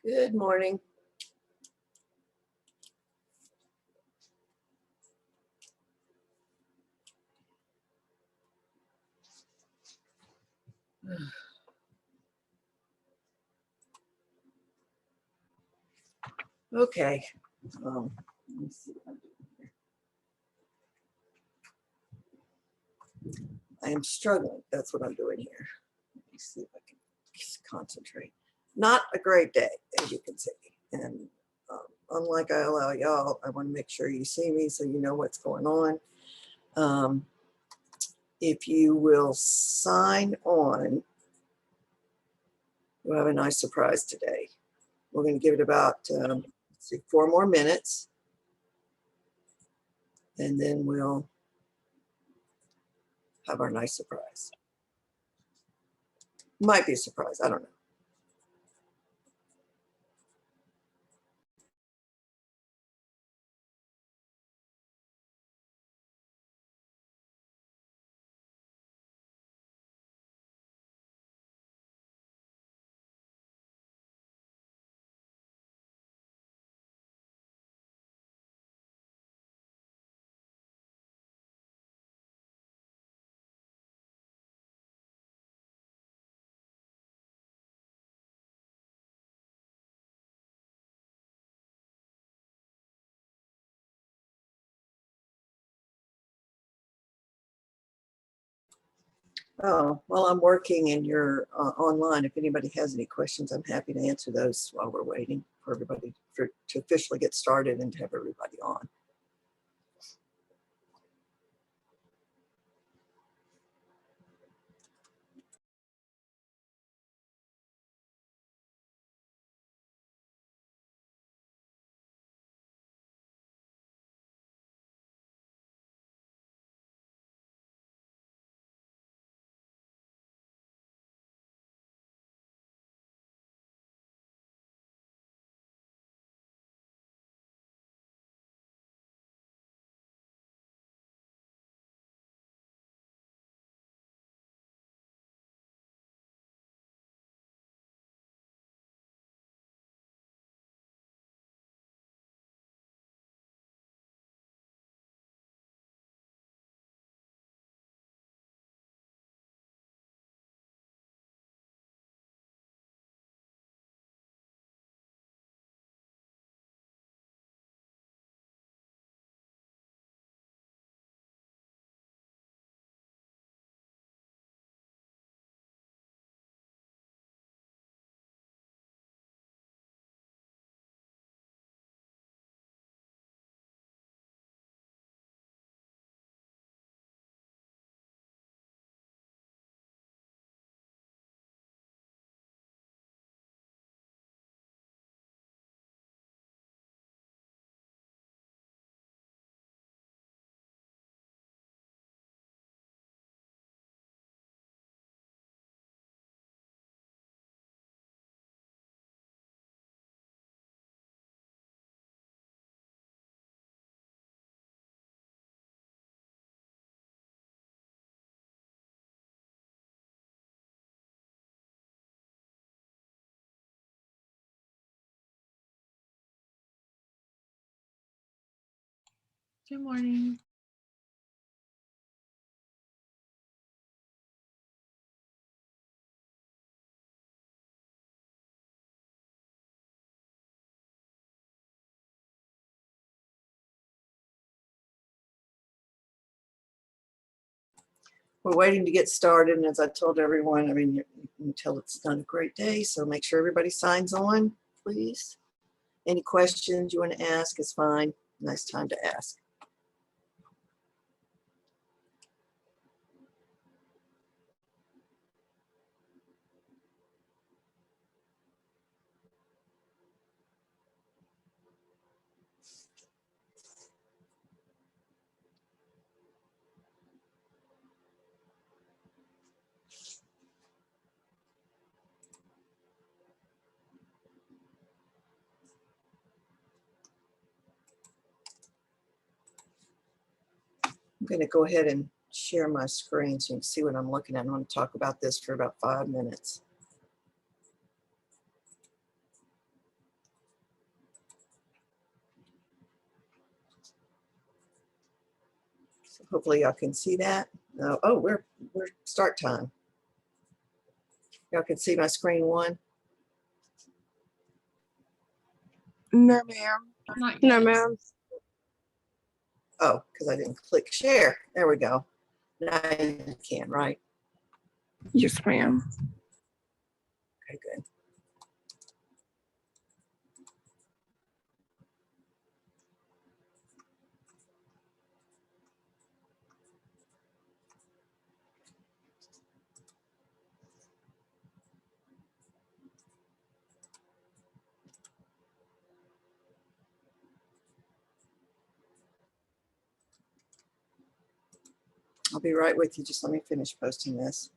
Good morning. Okay. Let me see what I'm doing here. I am struggling. That's what I'm doing here. Let me see if I can concentrate. Not a great day, as you can see. And unlike I allow y'all, I want to make sure you see me so you know what's going on. If you will sign on, we'll have a nice surprise today. We're going to give it about 4 more minutes, and then we'll have our nice surprise. Might be a surprise, I don't know. Oh, well, I'm working and you're online. If anybody has any questions, I'm happy to answer those while we're waiting for everybody to officially get started and to have everybody on. Good morning. We're waiting to get started, and as I told everyone, I mean, you can tell it's not a great day, so make sure everybody signs on, please. Any questions you want to ask is fine. Nice time to ask. I'm going to go ahead and share my screen so you can see what I'm looking at. I'm going to talk about this for about 5 minutes. hopefully y'all can see that. Oh, we're start time. Y'all can see my screen one. No, ma'am. Not No, yet. ma'am. Oh, because I didn't click share. There we go. Now you can, right? Yes, ma'am. Okay, good. I'll be right with you. Just let me finish posting this.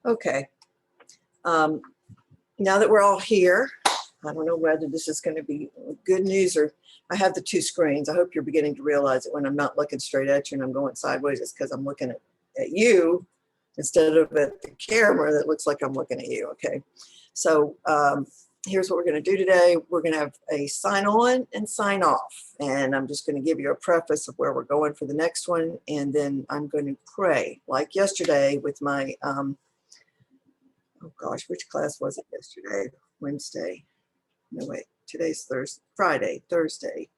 Okay. Now that we're all here, I don't know whether this is going to be good news or I have the two screens. I hope you're beginning to realize that when I'm not looking straight at you and I'm going sideways, it's because I'm looking at you instead of at the camera that looks like I'm looking at you. Okay. So here's what we're going to do today. We're going to have a sign on and sign off. And I'm just going to give you a preface of where we're going for the next one. And then I'm going to pray like yesterday with my, oh gosh, which class was it yesterday? Wednesday. No, wait, today's Thursday.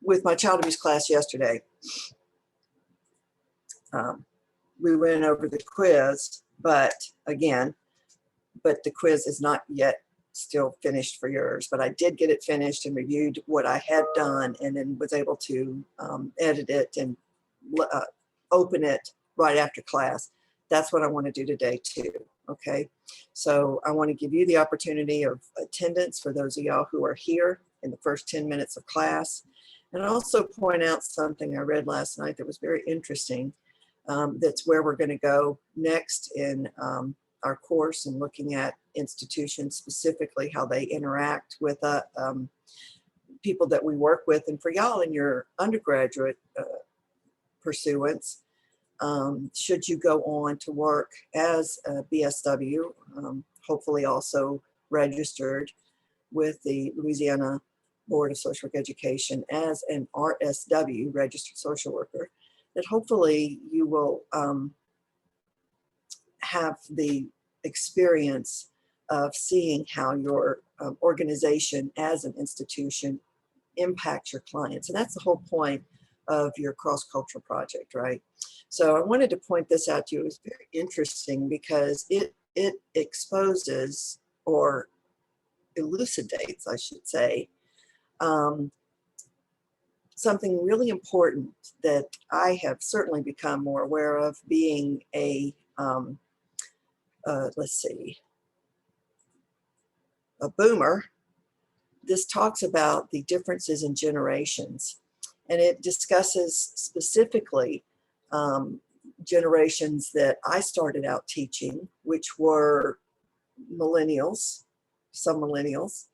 With my child abuse class yesterday. We went over the quiz, but the quiz is not yet still finished for yours, but I did get it finished and reviewed what I had done and then was able to edit it and open it right after class. That's what I want to do today too. Okay. So I want to give you the opportunity of attendance for those of y'all who are here in the first 10 minutes of class. And also point out something I read last night that was very interesting. That's where we're going to go next in our course and looking at institutions, specifically how they interact with people that we work with. And for y'all in your undergraduate pursuance, should you go on to work as a BSW, hopefully also registered with the Louisiana Board of Social Work Education as an RSW, registered social worker, that hopefully you will have the experience of seeing how your organization as an institution impacts your clients. And that's the whole point of your cross-cultural project, right? So I wanted to point this out to you. It was very interesting because it exposes or elucidates, I should say, something really important that I have certainly become more aware of being a, a boomer. This talks about the differences in generations, and it discusses specifically generations that I started out teaching, which were millennials, some millennials,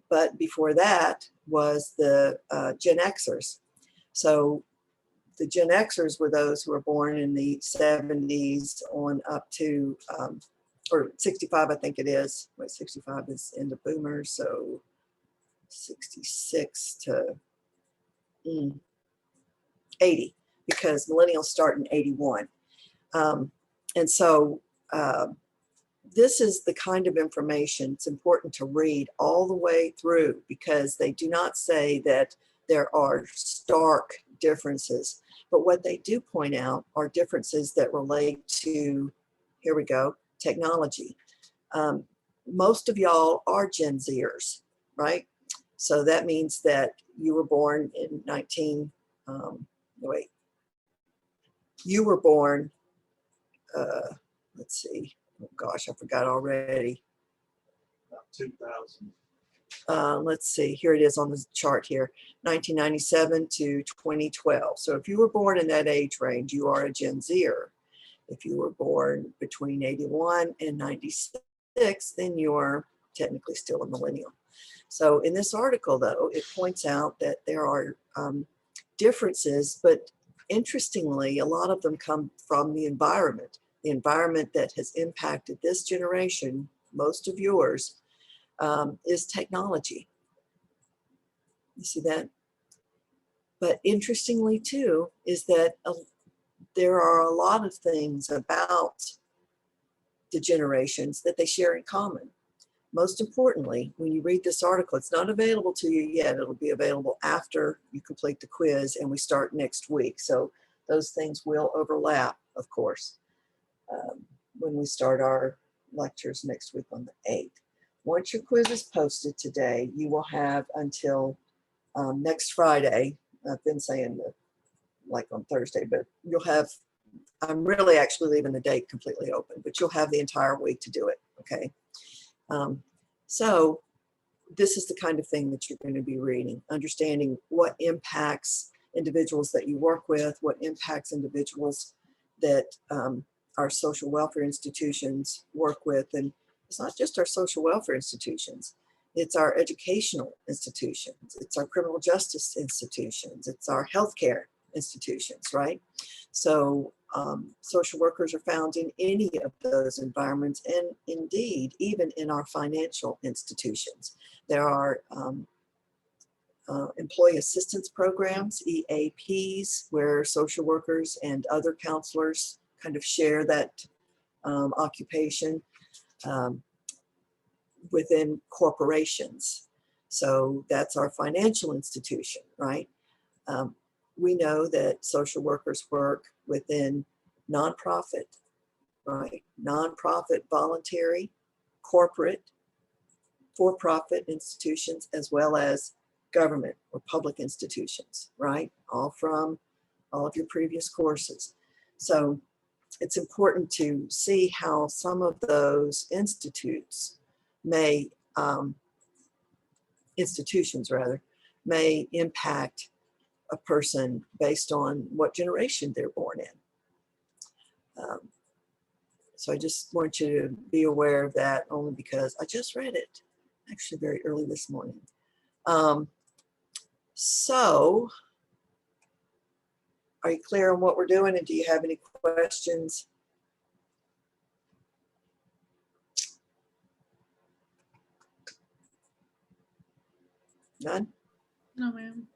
but before that was the Gen Xers. So the Gen Xers were those who were born in the 70s on up to, or 65, I think it is. Wait, 65 is in the boomers, so 66 to 80, because millennials start in 81. And so this is the kind of information it's important to read all the way through, because they do not say that there are stark differences, but what they do point out are differences that relate to, here we go, technology. Most of y'all are Gen Zers, right? So that means that you were born in wait, you were born, let's see, oh gosh, I forgot already. About 2000. Let's see, here it is on the chart here, 1997 to 2012. So if you were born in that age range, you are a Gen Zer. If you were born between 81 and 96, then you're technically still a millennial. So in this article, though, it points out that there are differences, but interestingly, a lot of them come from the environment that has impacted this generation, most of yours, is technology. You see that? But interestingly, too, is that there are a lot of things about the generations that they share in common. Most importantly, when you read this article, it's not available to you yet. It'll be available after you complete the quiz and we start next week. So those things will overlap, of course, when we start our lectures next week on the 8th. Once your quiz is posted today, you will have until next Friday. I've been saying that like on Thursday, but you'll have, I'm really actually leaving the date completely open, but you'll have the entire week to do it, okay? So this is the kind of thing that you're going to be reading, understanding what impacts individuals that you work with, what impacts individuals that our social welfare institutions work with. And it's not just our social welfare institutions, it's our educational institutions, it's our criminal justice institutions, it's our healthcare institutions, right? So social workers are found in any of those environments, and indeed, even in our financial institutions. There are employee assistance programs, EAPs, where social workers and other counselors kind of share that occupation within corporations. So that's our financial institution, right? We know that social workers work within nonprofit, right? Nonprofit, voluntary, corporate, for-profit institutions, as well as government or public institutions, right? All from all of your previous courses. So it's important to see how some of those institutions may impact a person based on what generation they're born in. So I just want you to be aware of that, only because I just read it actually very early this morning. So are you clear on what we're doing, and do you have any questions? None? No, ma'am.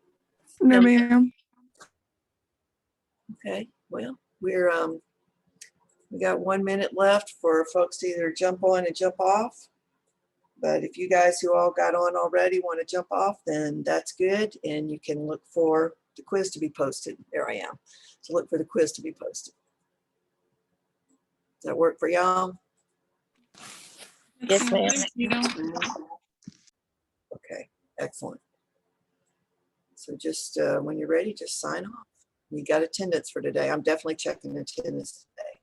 No, ma'am. Okay, well, we got 1 minute left for folks to either jump on and jump off. But if you guys who all got on already want to jump off, then that's good. And you can look for the quiz to be posted. There I am. So look for the quiz to be posted. Does that work for y'all? Yes, ma'am. Thank you. Okay, excellent. So just when you're ready, just sign off. You got attendance for today. I'm definitely checking attendance today.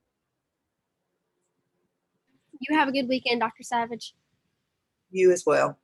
You have a good weekend, Dr. Savage. You as well.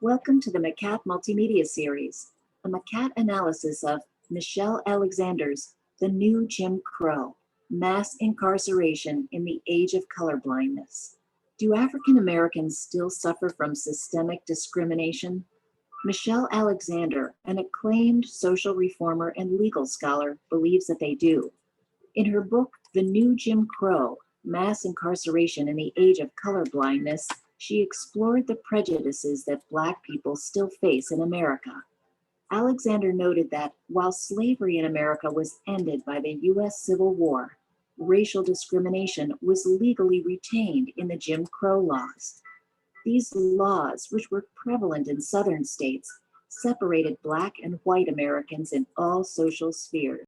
Welcome to the MCAT Multimedia Series, a MCAT analysis of Michelle Alexander's The New Jim Crow, Mass Incarceration in the Age of Colorblindness. Do African Americans still suffer from systemic discrimination? Michelle Alexander, an acclaimed social reformer and legal scholar, believes that they do. In her book, The New Jim Crow, Mass Incarceration in the Age of Colorblindness, she explored the prejudices that Black people still face in America. Alexander noted that while slavery in America was ended by the U.S. Civil War, racial discrimination was legally retained in the Jim Crow laws. These laws, which were prevalent in Southern states, separated Black and white Americans in all social spheres.